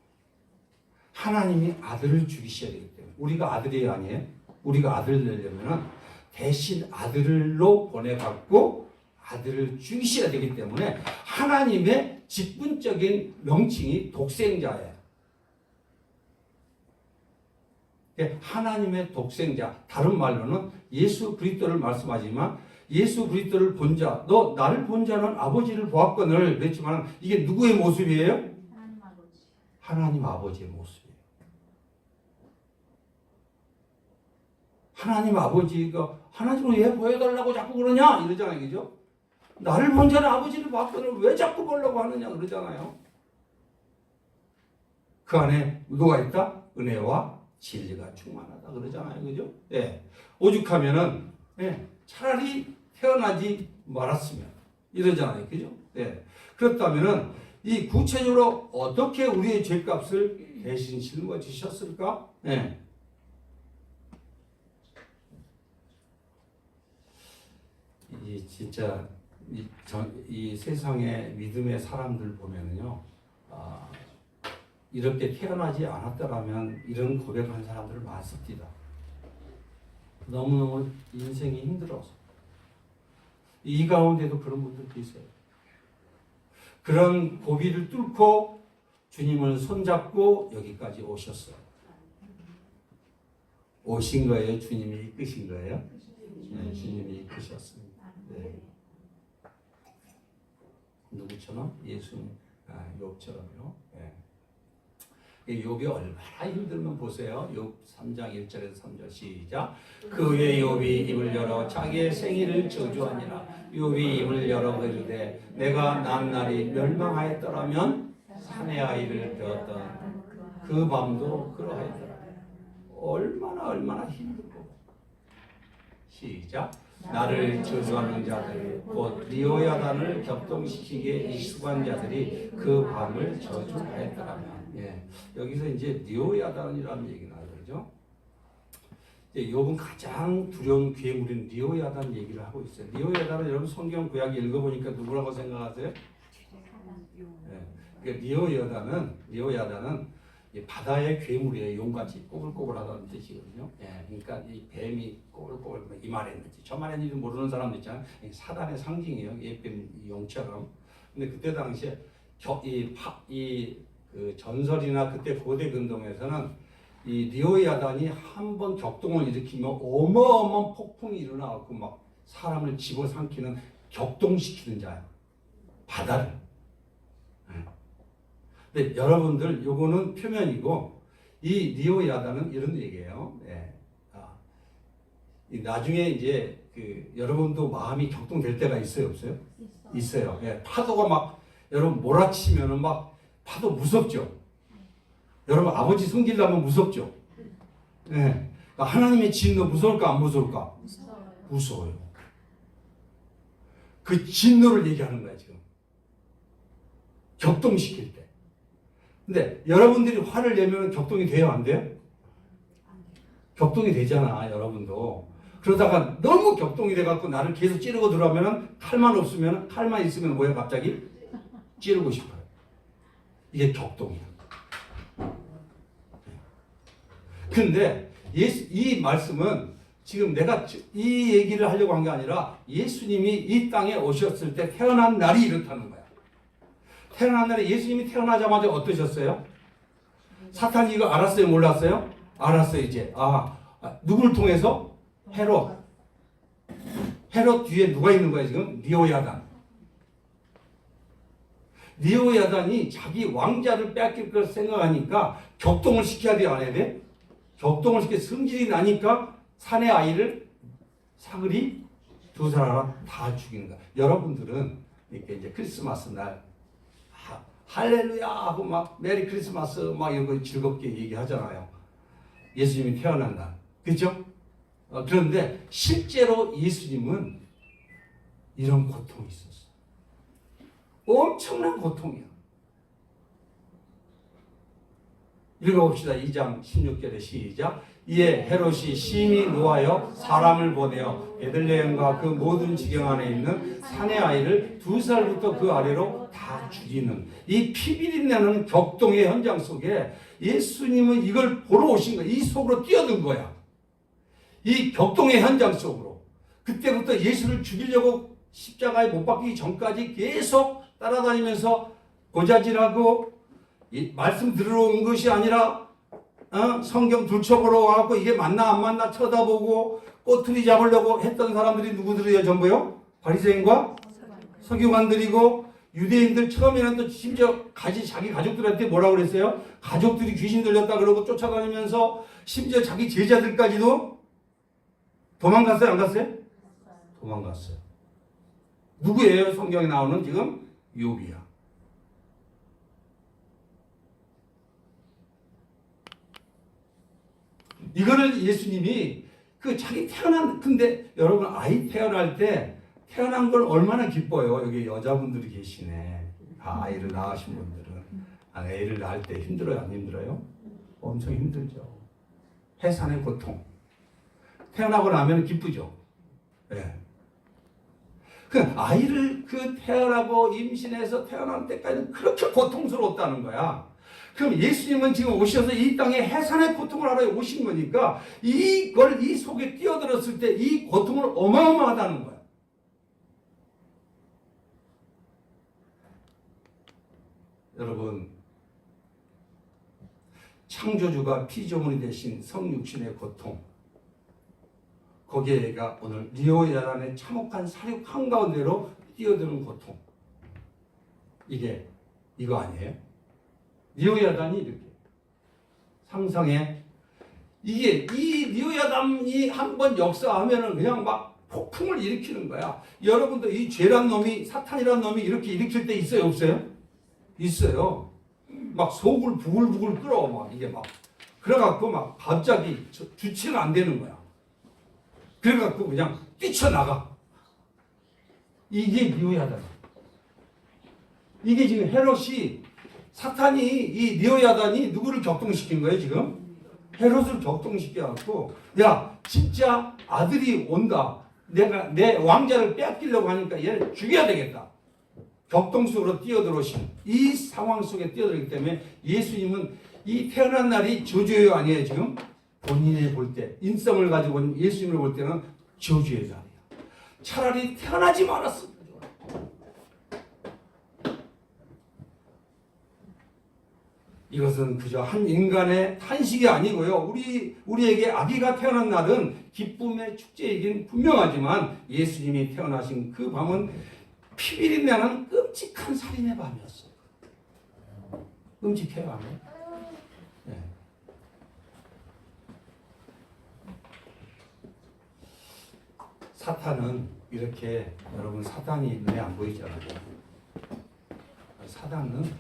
하나님이 아들을 죽이셔야 되기 때문에 우리가 아들이 아니에요. 우리가 아들을 내려면 대신 아들로 보내갖고 아들을 죽이셔야 되기 때문에 하나님의 직분적인 명칭이 독생자예요. 하나님의 독생자, 다른 말로는 예수 그리스도를 말씀하지만 예수 그리스도를 본 자, 너 나를 본 자는 아버지를 보았거늘 그랬지만 이게 누구의 모습이에요? 하나님 아버지. 하나님 아버지의 모습이에요. 하나님 아버지가 하나님을 왜 보여달라고 자꾸 그러냐 이러잖아요. 그죠? 나를 본 자는 아버지를 봤거늘 왜 자꾸 보려고 하느냐 그러잖아요. 그 안에 누가 있다? 은혜와 진리가 충만하다 그러잖아요. 그죠? 예. 오죽하면은 예. 차라리 태어나지 말았으면 이러잖아요. 그죠? 네. 그렇다면은 이 구체적으로 어떻게 우리의 죄값을 대신 짊어지셨을까? 네. 이 진짜 이 세상의 믿음의 사람들 보면은요, 이렇게 태어나지 않았더라면 이런 고백한 사람들 많습니다. 너무너무 인생이 힘들어서. 이 가운데도 그런 분들도 있어요. 그런 고비를 뚫고 주님을 손잡고 여기까지 오셨어요. 오신 거예요? 주님이 이끄신 거예요? 네, 주님이 이끄셨습니다. 네. 누구처럼? 예수님, 욥처럼요. 네. 욥이 얼마나 힘들면 보세요. 욥 3장 1절에서 3절 시작. 그 후에 욥이 입을 열어 자기의 생일을 저주하니라. 욥이 입을 열어 그러되 내가 낱날이 멸망하였더라면 사내 아이를 배웠던 그 밤도 그러하였더라. 얼마나 힘들고. 시작. 나를 저주하는 자들 곧 리오야단을 격동시키게 이수관 자들이 그 밤을 저주하였더라면. 예. 여기서 이제 리오야단이라는 얘기 나오죠. 욥은 가장 두려운 괴물인 리오야단 얘기를 하고 있어요. 리오야단은 여러분 성경 구약 읽어보니까 누구라고 생각하세요? 예. 그러니까 리오야단은 바다의 괴물이에요. 용같이 꼬불꼬불하다는 뜻이거든요. 예. 그러니까 이 뱀이 꼬불꼬불 이말했는지 저말했는지 모르는 사람도 있잖아요. 사단의 상징이에요. 예쁜 용처럼. 근데 그때 당시에 그 전설이나 그때 고대 근동에서는 이 리오야단이 한번 격동을 일으키면 어마어마한 폭풍이 일어나고 막 사람을 집어삼키는 격동시키는 자예요. 바다를. 근데 여러분들 요거는 표면이고 이 리오야단은 이런 얘기예요. 예. 나중에 이제 여러분도 마음이 격동될 때가 있어요, 없어요? 있어요. 예. 파도가 막 여러분 몰아치면은 막 파도 무섭죠. 여러분 아버지 성질나면 무섭죠. 예. 하나님의 진노 무서울까 안 무서울까? 무서워요. 그 진노를 얘기하는 거야 지금. 격동시킬 때. 근데 여러분들이 화를 내면 격동이 돼요, 안 돼요? 격동이 되잖아, 여러분도. 그러다가 너무 격동이 돼갖고 나를 계속 찌르고 들어가면 칼만 있으면 뭐야, 갑자기? 찌르고 싶어요. 이게 격동이야. 근데 이 말씀은 지금 내가 이 얘기를 하려고 한 게 아니라 예수님이 이 땅에 오셨을 때 태어난 날이 이렇다는 거야. 태어난 날에 예수님이 태어나자마자 어떠셨어요? 사탄이 이거 알았어요? 몰랐어요? 알았어요, 이제. 누구를 통해서? 헤롯. 헤롯 뒤에 누가 있는 거야, 지금? 리오야단. 리오야단이 자기 왕자를 뺏길 걸 생각하니까 격동을 시켜야 돼, 안 해야 돼? 격동을 시켜 성질이 나니까 사내 아이를 사글이 두 사람 다 죽이는 거야. 여러분들은 이렇게 이제 크리스마스 날 할렐루야 하고 막 메리 크리스마스 막 이런 거 즐겁게 얘기하잖아요. 예수님이 태어난 날. 그렇죠? 그런데 실제로 예수님은 이런 고통이 있었어요. 엄청난 고통이야. 읽어봅시다. 2장 16절에 시작. 이에 헤롯이 심히 노하여 사람을 보내어 베들레헴과 그 모든 지경 안에 있는 사내 아이를 2살부터 그 아래로 다 죽이는 이 피비린내는 격동의 현장 속에 예수님은 이걸 보러 오신 거야. 이 속으로 뛰어든 거야. 이 격동의 현장 속으로. 그때부터 예수를 죽이려고 십자가에 못 박히기 전까지 계속 따라다니면서 고자질하고 말씀 들으러 온 것이 아니라 성경 둘쳐보러 와갖고 이게 맞나 안 맞나 쳐다보고 꼬투리 잡으려고 했던 사람들이 누구들이에요? 전부요? 바리새인과 서기관들이고 유대인들. 처음에는 또 심지어 자기 가족들한테 뭐라고 그랬어요? 가족들이 귀신 들렸다 그러고 쫓아다니면서 심지어 자기 제자들까지도 도망갔어요? 안 갔어요? 도망갔어요. 누구예요? 성경에 나오는 지금 욥이야. 이거를 예수님이 그 자기 근데 여러분 아이 태어날 때 태어난 걸 얼마나 기뻐요. 여기 여자분들이 계시네. 다 아이를 낳으신 분들은. 애를 낳을 때 힘들어요? 안 힘들어요? 엄청 힘들죠. 해산의 고통. 태어나고 나면 기쁘죠. 예. 그 아이를 태어나고 임신해서 태어날 때까지는 그렇게 고통스러웠다는 거야. 그럼 예수님은 지금 오셔서 이 땅에 해산의 고통을 하러 오신 거니까 이걸 이 속에 뛰어들었을 때 이 고통을 어마어마하다는 거야. 여러분, 창조주가 피조물이 되신 성육신의 고통, 거기에가 오늘 리오야단의 참혹한 사륙 한가운데로 뛰어드는 고통, 이거 아니에요? 리오야단이 이렇게 상상해. 이 리오야단이 한번 역사하면은 그냥 막 폭풍을 일으키는 거야. 여러분도 이 죄란 놈이, 사탄이란 놈이 이렇게 일으킬 때 있어요, 없어요? 있어요. 막 속을 부글부글 끓어, 막 이게 막. 그래갖고 막 갑자기 주체가 안 되는 거야. 그래갖고 그냥 뛰쳐나가. 이게 리오야단. 이게 지금 헤롯이, 사탄이, 이 리오야단이 누구를 격동시킨 거예요, 지금? 헤롯을 격동시켜갖고, 야, 진짜 아들이 온다. 내 왕자를 빼앗기려고 하니까 얘를 죽여야 되겠다. 격동 속으로 뛰어들어오신 이 상황 속에 뛰어들기 때문에 예수님은 이 태어난 날이 저주예요, 아니에요, 지금? 본인이 볼 때, 인성을 가지고 온 예수님을 볼 때는 저주의 날이야. 차라리 태어나지 말았으면 좋아. 이것은 그저 한 인간의 탄식이 아니고요. 우리에게 아기가 태어난 날은 기쁨의 축제이긴 분명하지만 예수님이 태어나신 그 밤은 피비린내는 끔찍한 살인의 밤이었어요. 끔찍해요, 아멘. 네. 사탄은 이렇게, 여러분, 사탄이 눈에 안 보이잖아요. 사탄은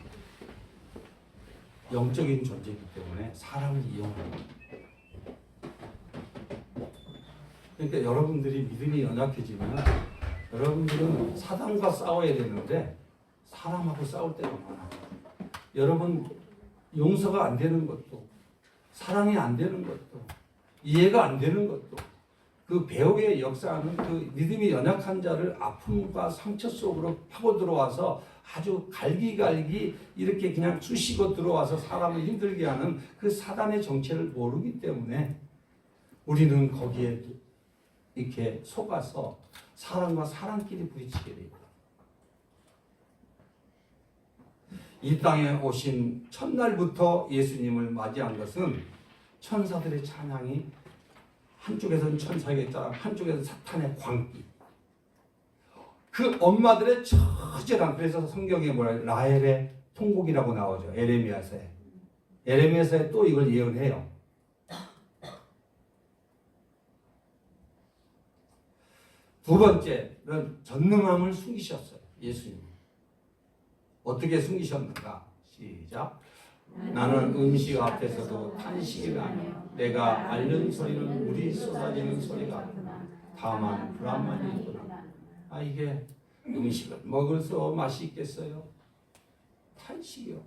영적인 존재이기 때문에 사람을 이용합니다. 그러니까 여러분들이 믿음이 연약해지면 여러분들은 사단과 싸워야 되는데 사람하고 싸울 때가 많아요. 여러분, 용서가 안 되는 것도, 사랑이 안 되는 것도, 이해가 안 되는 것도, 그 배후에 역사하는 그 믿음이 연약한 자를 아픔과 상처 속으로 파고 들어와서 아주 갈기갈기 이렇게 그냥 쑤시고 들어와서 사람을 힘들게 하는 그 사단의 정체를 모르기 때문에 우리는 거기에 이렇게 속아서 사람과 사람끼리 부딪히게 됩니다. 이 땅에 오신 첫날부터 예수님을 맞이한 것은 천사들의 찬양이, 한쪽에서는 천사에게 따라 한쪽에서는 사탄의 광기, 그 엄마들의 처절한, 그래서 성경에 라헬의 통곡이라고 나오죠. 에레미야서에 또 이걸 예언해요. 두 번째는 전능함을 숨기셨어요. 예수님. 어떻게 숨기셨는가? 시작. 나는 음식 앞에서도 탄식이 나며 내가 앓는 소리는 물이 쏟아지는 소리가 같구나. 다만 불안만이 있구나. 이게 음식을 먹을서 맛이 있겠어요? 탄식이요.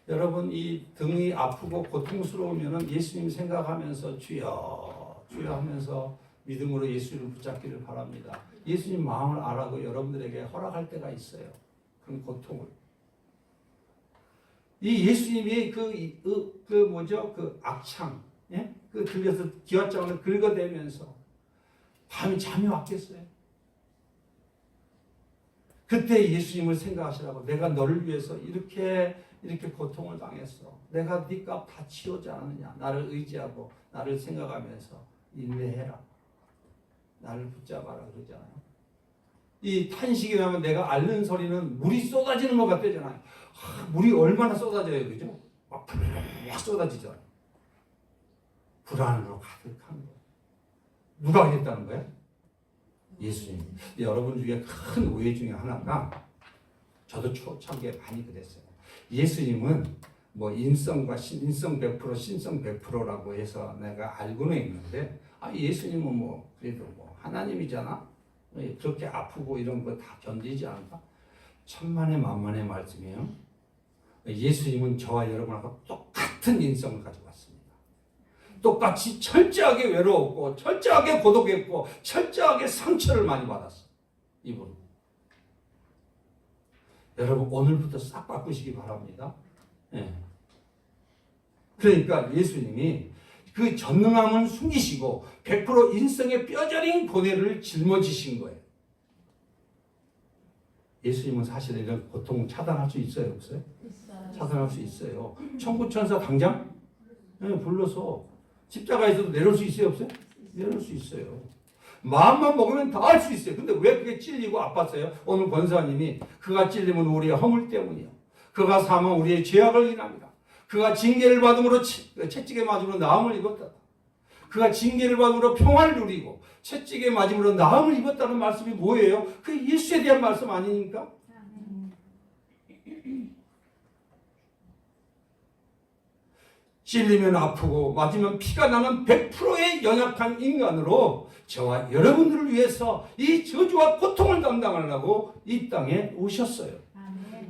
여러분, 이 등이 아프고 고통스러우면 예수님 생각하면서 주여 주여 하면서 믿음으로 예수님을 붙잡기를 바랍니다. 예수님 마음을 알아도 여러분들에게 허락할 때가 있어요. 그런 고통을. 이 예수님이 그 악창, 예? 들려서 기왓장을 긁어대면서 밤에 잠이 왔겠어요? 그때 예수님을 생각하시라고. 내가 너를 위해서 이렇게 고통을 당했어. 내가 네 값 다 치우지 않느냐. 나를 의지하고 나를 생각하면서 인내해라. 나를 붙잡아라 그러잖아요. 이 탄식이 나면 내가 앓는 소리는 물이 쏟아지는 것 같대잖아요. 물이 얼마나 쏟아져요, 그죠? 막 쏟아지잖아요. 불안으로 가득한 거예요. 누가 했다는 거예요? 예수님. 여러분 중에 큰 오해 중에 하나가, 저도 초창기에 많이 그랬어요. 예수님은 뭐 인성 100%, 신성 100%라고 해서 내가 알고는 있는데, 예수님은 뭐 그래도 뭐 하나님이잖아. 그렇게 아프고 이런 거 다 견디지 않을까? 천만의 만만의 말씀이에요. 예수님은 저와 여러분하고 똑같은 인성을 가지고 왔습니다. 똑같이 철저하게 외로웠고 철저하게 고독했고 철저하게 상처를 많이 받았어요. 이분. 여러분 오늘부터 싹 바꾸시기 바랍니다. 예. 그러니까 예수님이 그 전능함을 숨기시고 100% 인성의 뼈저린 고뇌를 짊어지신 거예요. 예수님은 사실 이런 고통 차단할 수 있어요, 없어요? 차단할 수 있어요. 천구천사 당장 불러서 십자가에서도 내려올 수 있어요, 없어요? 내려올 수 있어요. 마음만 먹으면 다 할 수 있어요. 근데 왜 그게 찔리고 아팠어요? 오늘 권사님이 그가 찔림은 우리의 허물 때문이요. 그가 삼은 우리의 죄악을 인합니다. 그가 징계를 받음으로 채찍에 맞음으로 나음을 입었다. 그가 징계를 받음으로 평화를 누리고 채찍에 맞음으로 나음을 입었다는 말씀이 뭐예요? 그 예수에 대한 말씀 아닙니까? 찔리면 아프고 맞으면 피가 나는 100%의 연약한 인간으로 저와 여러분들을 위해서 이 저주와 고통을 담당하려고 이 땅에 오셨어요.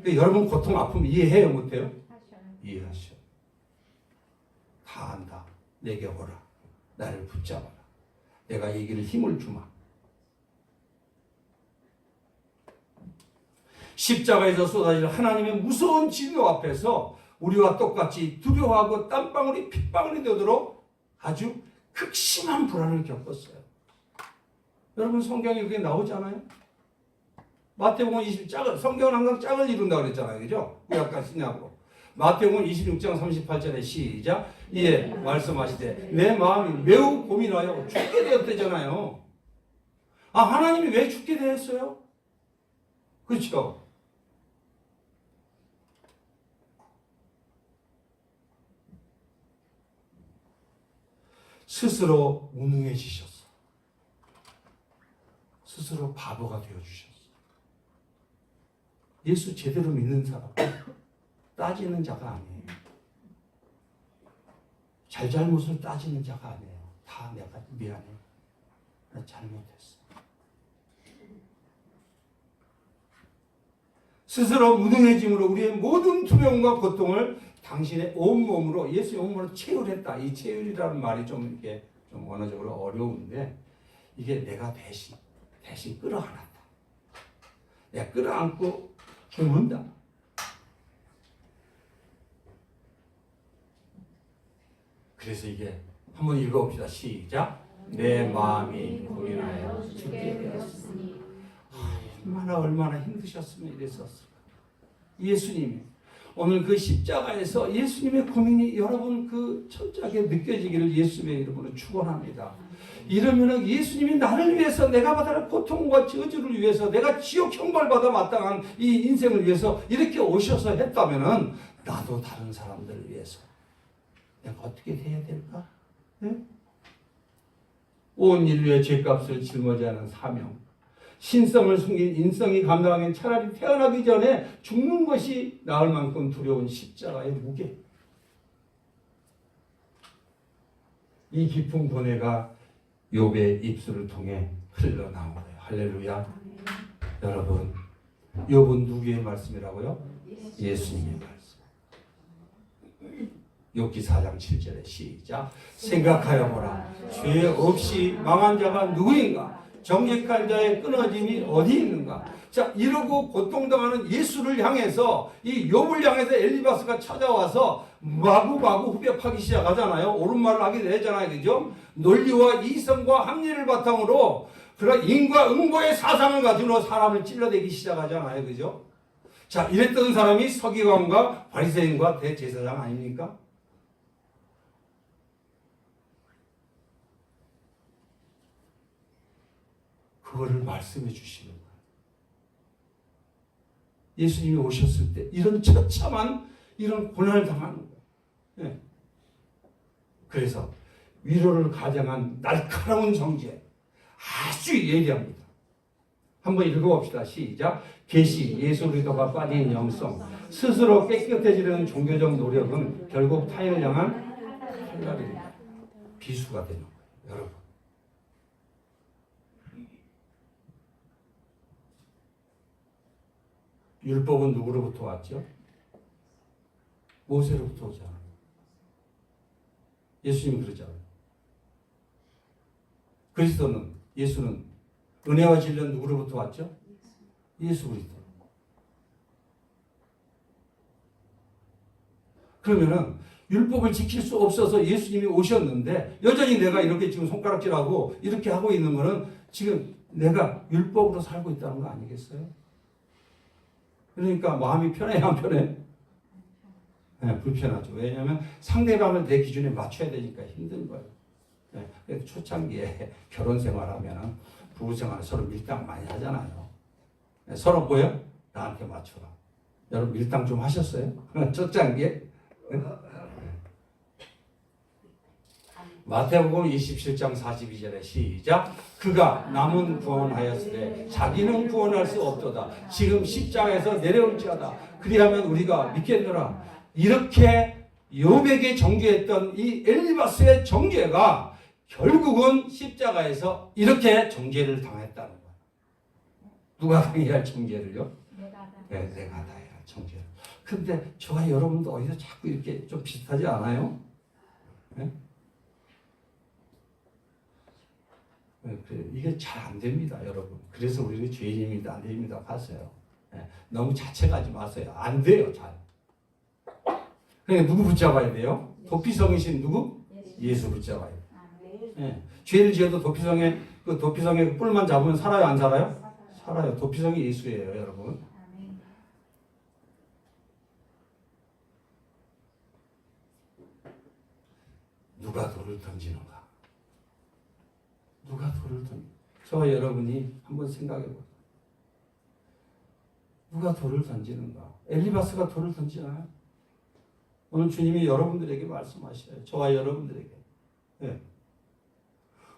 여러분 고통 아픔 이해해요 못해요? 이해하셔. 다 안다. 내게 오라. 나를 붙잡아라. 내가 이 길을 힘을 주마. 십자가에서 쏟아질 하나님의 무서운 진노 앞에서 우리와 똑같이 두려워하고 땀방울이 핏방울이 되도록 아주 극심한 불안을 겪었어요. 여러분 성경에 그게 나오잖아요. 마태복음 20장 성경은 항상 짝을 이룬다 그랬잖아요. 그죠? 구약과 신약으로. 마태복음 26장 38절에 시작. 이에 말씀하시되 내 마음이 매우 고민하여 죽게 되었대잖아요. 아 하나님이 왜 죽게 되었어요? 그렇죠? 스스로 무능해지셨어. 스스로 바보가 되어주셨어. 예수 제대로 믿는 사람 따지는 자가 아니에요. 잘잘못을 따지는 자가 아니에요. 다 내가 미안해. 나 잘못했어. 스스로 무능해짐으로 우리의 모든 두려움과 고통을 당신의 온몸으로 예수의 온몸으로 체휼했다. 이 체휼이라는 말이 좀 이렇게 좀 언어적으로 어려운데 이게 내가 대신 끌어안았다. 내가 끌어안고 품은다. 그래서 이게 한번 읽어봅시다. 시작. 내 마음이 고민하여 죽게 되었으니 얼마나 힘드셨으면 이랬었을까. 예수님이 오늘 그 십자가에서 예수님의 고민이 여러분 그 철저하게 느껴지기를 예수님의 이름으로 축원합니다. 이러면은 예수님이 나를 위해서 내가 받을 고통과 저주를 위해서 내가 지옥 형벌받아 마땅한 이 인생을 위해서 이렇게 오셔서 했다면은 나도 다른 사람들을 위해서 내가 어떻게 해야 될까? 네? 온 인류의 죄값을 짊어지는 하는 사명. 신성을 숨긴 인성이 감당하기엔 차라리 태어나기 전에 죽는 것이 나을 만큼 두려운 십자가의 무게. 이 깊은 고뇌가 욥의 입술을 통해 흘러나온 거예요. 할렐루야. 여러분, 욥은 누구의 말씀이라고요? 예수님의 말씀. 욥기 4장 7절에 시작. 생각하여 보라. 죄 없이 망한 자가 누구인가? 정직한 자의 끊어짐이 어디 있는가? 자, 이러고 고통당하는 예수를 향해서 이 욥을 향해서 엘리바스가 찾아와서 마구마구 후벼파기 시작하잖아요. 옳은 말을 하게 되잖아요. 그죠? 논리와 이성과 합리를 바탕으로 그런 인과응보의 사상을 가지고 사람을 찔러대기 시작하잖아요. 그죠? 자, 이랬던 사람이 서기관과 바리새인과 대제사장 아닙니까? 그거를 말씀해 주시는 거예요. 예수님이 오셨을 때 이런 처참한 이런 고난을 당하는 거예요. 네. 그래서 위로를 가장한 날카로운 정죄 아주 예리합니다. 한번 읽어봅시다. 시작. 계시 예수 그리스도가 빠진 영성 스스로 깨끗해지려는 종교적 노력은 결국 타인을 향한 칼날입니다. 비수가 되는 거예요. 여러분 율법은 누구로부터 왔죠? 모세로부터 오잖아요. 예수님 그러잖아요. 그리스도는, 예수는 은혜와 진리는 누구로부터 왔죠? 예수 그리스도. 그러면은 율법을 지킬 수 없어서 예수님이 오셨는데 여전히 내가 이렇게 지금 손가락질하고 이렇게 하고 있는 거는 지금 내가 율법으로 살고 있다는 거 아니겠어요? 그러니까 마음이 편해야 안 편해? 네, 불편하죠. 왜냐하면 상대방을 내 기준에 맞춰야 되니까 힘든 거예요. 네, 그래서 초창기에 결혼 생활하면 부부 생활 서로 밀당 많이 하잖아요. 네, 서로 보여? 나한테 맞춰라. 여러분 밀당 좀 하셨어요? 초창기에? 네? 마태복음 27장 42절에 시작. 그가 남은 구원하였으되 자기는 구원할 수 없도다. 지금 십자가에서 내려올지어다. 그리하면 우리가 믿겠노라. 이렇게 욥에게 정죄했던 이 엘리바스의 정죄가 결국은 십자가에서 이렇게 정죄를 당했다는 거예요. 누가 당해야 할 정죄를요? 네, 내가 다 해야 할 정죄를. 근데 저와 여러분도 어디서 자꾸 이렇게 좀 비슷하지 않아요? 네? 이게 잘 안 됩니다, 여러분. 그래서 우리는 죄인입니다, 안 됩니다. 가세요. 네. 너무 자책하지 마세요. 안 돼요, 잘. 그러니까 누구 붙잡아야 돼요? 도피성이신 누구? 예수 붙잡아야 돼요. 네. 죄를 지어도 도피성에 그 뿔만 잡으면 살아요, 안 살아요? 살아요. 도피성이 예수예요, 여러분. 누가 돌을 던지는가? 누가 돌을 던지? 저와 여러분이 한번 생각해 보세요. 누가 돌을 던지는가? 엘리바스가 돌을 던지나요? 오늘 주님이 여러분들에게 말씀하셔요. 저와 여러분들에게. 네.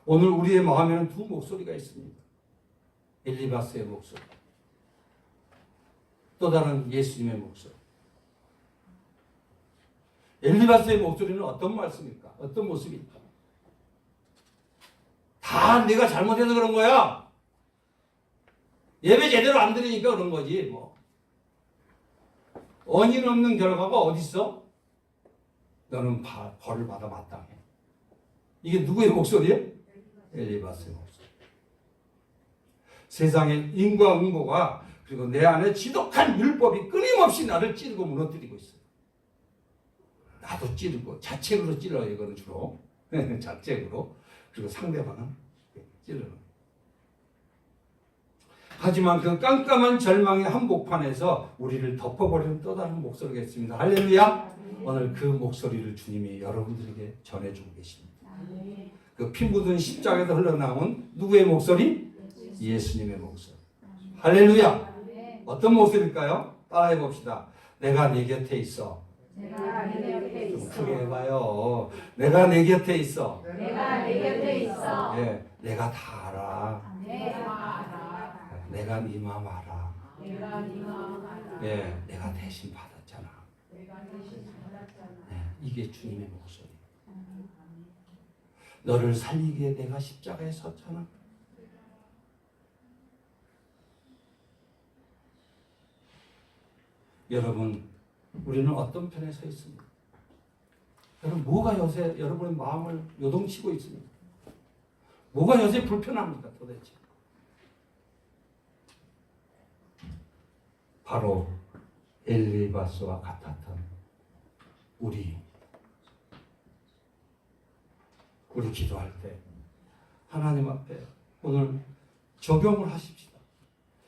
오늘 우리의 마음에는 두 목소리가 있습니다. 엘리바스의 목소리. 또 다른 예수님의 목소리. 엘리바스의 목소리는 어떤 말씀입니까? 어떤 모습입니까? 다 내가 잘못해서 그런 거야. 예배 제대로 안 드리니까 그런 거지. 뭐. 원인 없는 결과가 어디 있어? 너는 벌을 받아 마땅해. 이게 누구의 목소리예요? 엘리바스의 목소리. 세상의 인과응보가 그리고 내 안에 지독한 율법이 끊임없이 나를 찌르고 무너뜨리고 있어요. 나도 찌르고 자책으로 찔러요. 이거는 주로 자책으로. 그리고 상대방은 찌르는. 하지만 그 깜깜한 절망의 한복판에서 우리를 덮어버리는 또 다른 목소리가 있습니다. 할렐루야. 오늘 그 목소리를 주님이 여러분들에게 전해주고 계십니다. 그 피 묻은 십자가에서 흘러나온 누구의 목소리? 예수님의 목소리. 할렐루야. 어떤 목소리일까요? 따라해 봅시다. 내가 네 곁에 있어. 내가 네 곁에 좀 있어. 크게 해봐요. 내가 내 곁에 있어. 내가 네 곁에 있어. 네, 내가 다 알아. 내가 알아. 내가 네 마음 알아. 내가 네 마음 알아. 네, 내가 대신 받았잖아. 내가 대신 받았잖아. 네, 이게 주님의 목소리. 너를 살리기에 내가 십자가에 섰잖아. 여러분, 우리는 어떤 편에 서 있습니까? 여러분, 뭐가 요새 여러분의 마음을 요동치고 있습니까? 뭐가 요새 불편합니까, 도대체? 바로 엘리바스와 같았던 우리 기도할 때 하나님 앞에 오늘 적용을 하십시다.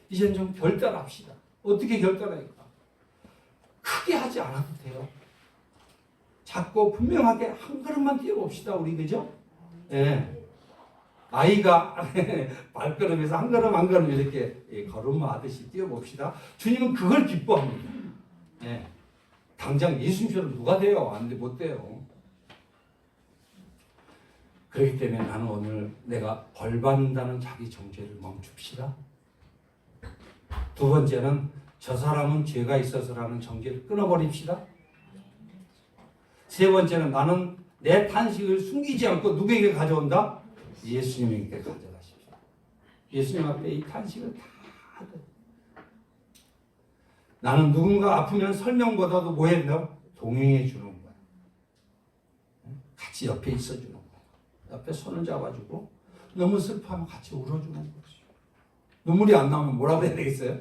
이젠 좀 결단합시다. 어떻게 결단할까? 크게 하지 않아도 돼요. 작고 분명하게 한 걸음만 뛰어봅시다. 우리 그죠? 예. 아이가 발걸음에서 한 걸음 한 걸음 이렇게 걸음마하듯이 뛰어봅시다. 주님은 그걸 기뻐합니다. 예. 당장 예수님처럼 누가 돼요? 안 돼, 못 돼요. 그렇기 때문에 나는 오늘 내가 벌 받는다는 자기 정죄를 멈춥시다. 두 번째는 저 사람은 죄가 있어서라는 정죄를 끊어버립시다. 세 번째는 나는 내 탄식을 숨기지 않고 누구에게 가져온다? 예수님에게 가져가십시오. 예수님 앞에 이 탄식을 다 나는 누군가 아프면 설명보다도 뭐 해야 된다고? 동행해 주는 거야. 같이 옆에 있어 주는 거야. 옆에 손을 잡아주고 너무 슬퍼하면 같이 울어주는 거지. 눈물이 안 나오면 뭐라고 해야 되겠어요?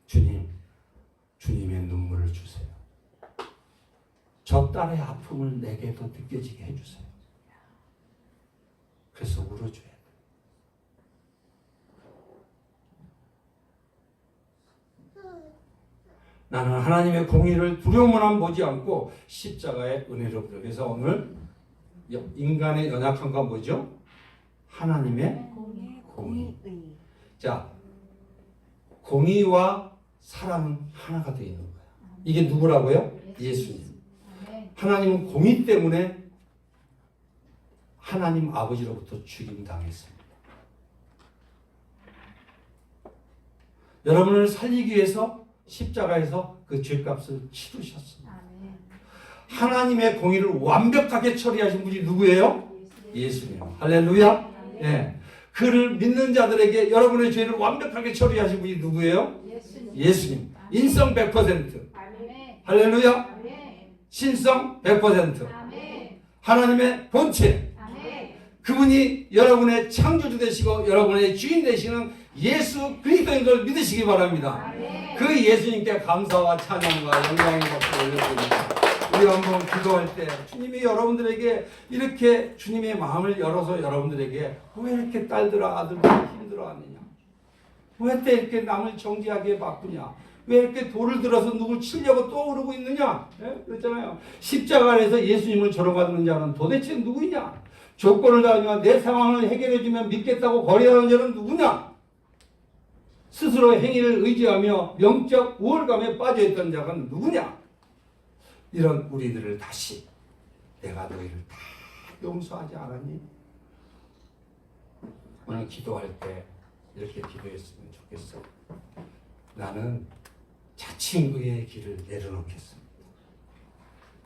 주님, 주님의 눈물을 주세요. 저 딸의 아픔을 내게도 느껴지게 해주세요. 그래서 울어줘야 돼. 나는 하나님의 공의를 두려움만 보지 않고 십자가의 은혜로 부르. 그래서 오늘 인간의 연약함과 뭐죠? 하나님의 공의. 자, 공의와 사랑은 하나가 되어 있는 거야. 이게 누구라고요? 예수님. 하나님은 공의 때문에 하나님 아버지로부터 죽임 당했습니다. 여러분을 살리기 위해서 십자가에서 그 죄값을 치르셨습니다. 하나님의 공의를 완벽하게 처리하신 분이 누구예요? 예수님. 할렐루야. 예. 그를 믿는 자들에게 여러분의 죄를 완벽하게 처리하신 분이 누구예요? 예수님. 인성 100%. 할렐루야. 신성 100%. 하나님의 본체. 그분이 여러분의 창조주 되시고 여러분의 주인 되시는 예수 그리스도인 걸 믿으시기 바랍니다. 그 예수님께 감사와 찬양과 영광의 박수를 올려드립니다. 우리 한번 기도할 때 주님이 여러분들에게 이렇게 주님의 마음을 열어서 여러분들에게 왜 이렇게 딸들아 아들들아 힘들어하느냐, 왜 이렇게 남을 정죄하게 바꾸냐, 왜 이렇게 돌을 들어서 누굴 치려고 또 오르고 있느냐, 그랬잖아요. 십자가 안에서 예수님을 조롱하는 자는 도대체 누구냐, 조건을 다하면 내 상황을 해결해주면 믿겠다고 거래하는 자는 누구냐, 스스로 행위를 의지하며 영적 우월감에 빠져있던 자가 누구냐. 이런 우리들을 다시 내가 너희를 다 용서하지 않았니? 오늘 기도할 때 이렇게 기도했으면 좋겠어. 나는 자칭의의 길을 내려놓겠습니다.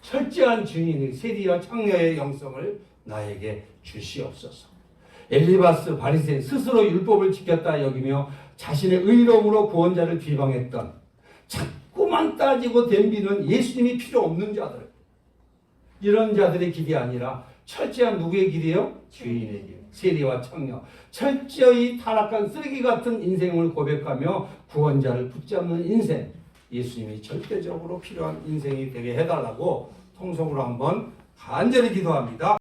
철저한 주인의 세리와 창녀의 영성을 나에게 주시옵소서. 엘리바스 바리새인 스스로 율법을 지켰다 여기며 자신의 의로움으로 구원자를 비방했던 자꾸만 따지고 덤비는 예수님이 필요 없는 자들, 이런 자들의 길이 아니라 철저한 누구의 길이에요? 주인의 길, 세리와 창녀. 철저히 타락한 쓰레기 같은 인생을 고백하며 구원자를 붙잡는 인생, 예수님이 절대적으로 필요한 인생이 되게 해달라고 통성으로 한번 간절히 기도합니다.